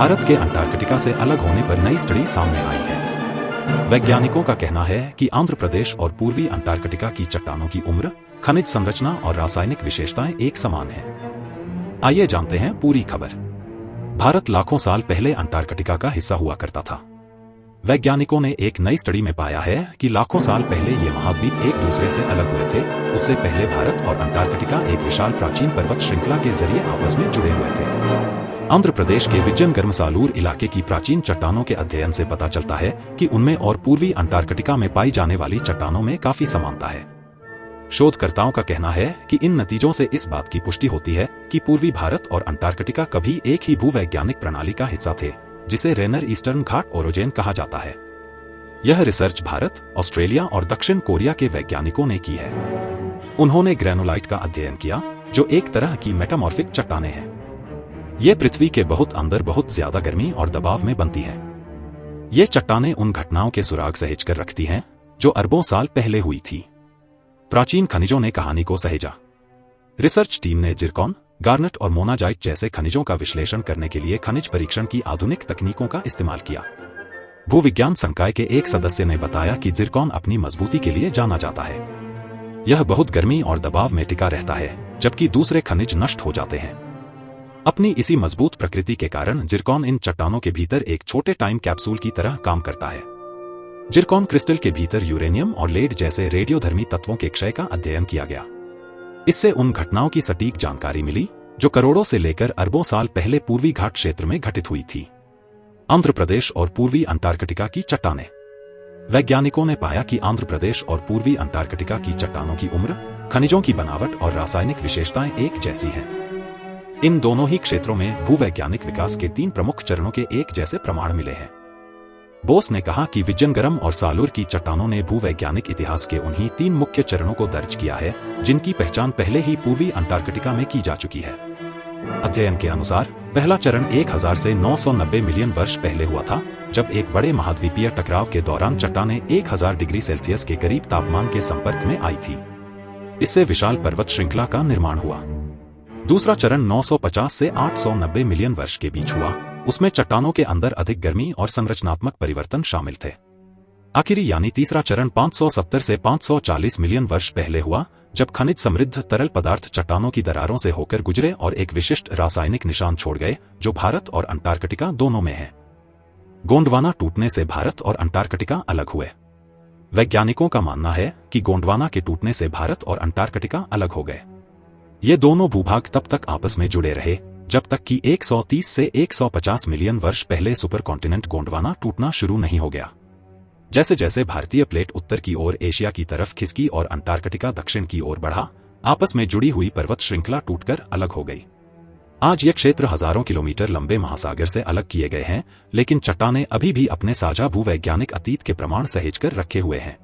भारत के अंटार्कटिका से अलग होने पर नई स्टडी सामने आई है। वैज्ञानिकों का कहना है कि आंध्र प्रदेश और पूर्वी अंटार्कटिका की चट्टानों की उम्र, खनिज संरचना और रासायनिक विशेषताएं एक समान हैं। आइए जानते हैं पूरी खबर। भारत लाखों साल पहले अंटार्कटिका का हिस्सा हुआ करता था। वैज्ञानिकों ने एक नई स्टडी में पाया है कि लाखों साल पहले ये महाद्वीप एक दूसरे से अलग हुए थे। उससे पहले भारत और अंटार्कटिका एक विशाल प्राचीन पर्वत श्रृंखला के जरिए आपस में जुड़े हुए थे। आंध्र प्रदेश के विजयनगरम सालूर इलाके की प्राचीन चट्टानों के अध्ययन से पता चलता है कि उनमें और पूर्वी अंटार्कटिका में पाई जाने वाली चट्टानों में काफी समानता है। शोधकर्ताओं का कहना है कि इन नतीजों से इस बात की पुष्टि होती है कि पूर्वी भारत और अंटार्कटिका कभी एक ही भूवैज्ञानिक प्रणाली का हिस्सा थे, जिसे रेनर ईस्टर्न घाट ओरोजेन कहा जाता है। यह रिसर्च भारत, ऑस्ट्रेलिया और दक्षिण कोरिया के वैज्ञानिकों ने की है। उन्होंने ग्रेनुलाइट का अध्ययन किया, जो एक तरह की मेटामॉर्फिक चट्टानें हैं। ये पृथ्वी के बहुत अंदर बहुत ज्यादा गर्मी और दबाव में बनती हैं। ये चट्टानें उन घटनाओं के सुराग सहेज कर रखती हैं जो अरबों साल पहले हुई थी। प्राचीन खनिजों ने कहानी को सहेजा। रिसर्च टीम ने जिरकॉन, गार्नेट और मोनाजाइट जैसे खनिजों का विश्लेषण करने के लिए खनिज परीक्षण की आधुनिक तकनीकों का इस्तेमाल किया। भूविज्ञान संकाय के एक सदस्य ने बताया कि जिरकॉन अपनी मजबूती के लिए जाना जाता है। यह बहुत गर्मी और दबाव में टिका रहता है, जबकि दूसरे खनिज नष्ट हो जाते हैं। अपनी इसी मजबूत प्रकृति के कारण जिरकॉन इन चट्टानों के भीतर एक छोटे टाइम कैप्सूल की तरह काम करता है। जिरकॉन क्रिस्टल के भीतर यूरेनियम और लेड जैसे रेडियोधर्मी तत्वों के क्षय का अध्ययन किया गया। इससे उन घटनाओं की सटीक जानकारी मिली जो करोड़ों से लेकर अरबों साल पहले पूर्वी घाट क्षेत्र में घटित हुई थी। आंध्र प्रदेश और पूर्वी अंटार्कटिका की चट्टानें। वैज्ञानिकों ने पाया कि आंध्र प्रदेश और पूर्वी अंटार्कटिका की चट्टानों की उम्र, खनिजों की बनावट और रासायनिक विशेषताएं एक जैसी हैं। इन दोनों ही क्षेत्रों में भूवैज्ञानिक विकास के 3 प्रमुख चरणों के एक जैसे प्रमाण मिले हैं। बोस ने कहा कि विजयनगरम और सालूर की चट्टानों ने भूवैज्ञानिक इतिहास के उन्हीं 3 मुख्य चरणों को दर्ज किया है, जिनकी पहचान पहले ही पूर्वी अंटार्कटिका में की जा चुकी है। अध्ययन के अनुसार पहला चरण 1000 से 990 मिलियन वर्ष पहले हुआ था, जब एक बड़े महाद्वीपीय टकराव के दौरान चट्टानें 1000 डिग्री सेल्सियस के करीब तापमान के संपर्क में आई थी। इससे विशाल पर्वत श्रृंखला का निर्माण हुआ। दूसरा चरण 950 से 890 मिलियन वर्ष के बीच हुआ। उसमें चट्टानों के अंदर अधिक गर्मी और संरचनात्मक परिवर्तन शामिल थे। आखिरी यानी तीसरा चरण 570 से 540 मिलियन वर्ष पहले हुआ, जब खनिज समृद्ध तरल पदार्थ चट्टानों की दरारों से होकर गुजरे और एक विशिष्ट रासायनिक निशान छोड़ गए, जो भारत और अंटार्कटिका दोनों में है। गोंडवाना टूटने से भारत और अंटार्कटिका अलग हुए। वैज्ञानिकों का मानना है कि गोंडवाना के टूटने से भारत और अंटार्कटिका अलग हो गए। ये दोनों भूभाग तब तक आपस में जुड़े रहे जब तक कि 130 से 150 मिलियन वर्ष पहले सुपर कॉन्टिनेंट गोंडवाना टूटना शुरू नहीं हो गया। जैसे जैसे भारतीय प्लेट उत्तर की ओर एशिया की तरफ खिसकी और अंटार्कटिका दक्षिण की ओर बढ़ा, आपस में जुड़ी हुई पर्वत श्रृंखला टूटकर अलग हो गई। आज ये क्षेत्र हजारों किलोमीटर लंबे महासागर से अलग किए गए हैं, लेकिन चट्टानें अभी भी अपने साझा भूवैज्ञानिक अतीत के प्रमाण सहेज कर रखे हुए हैं।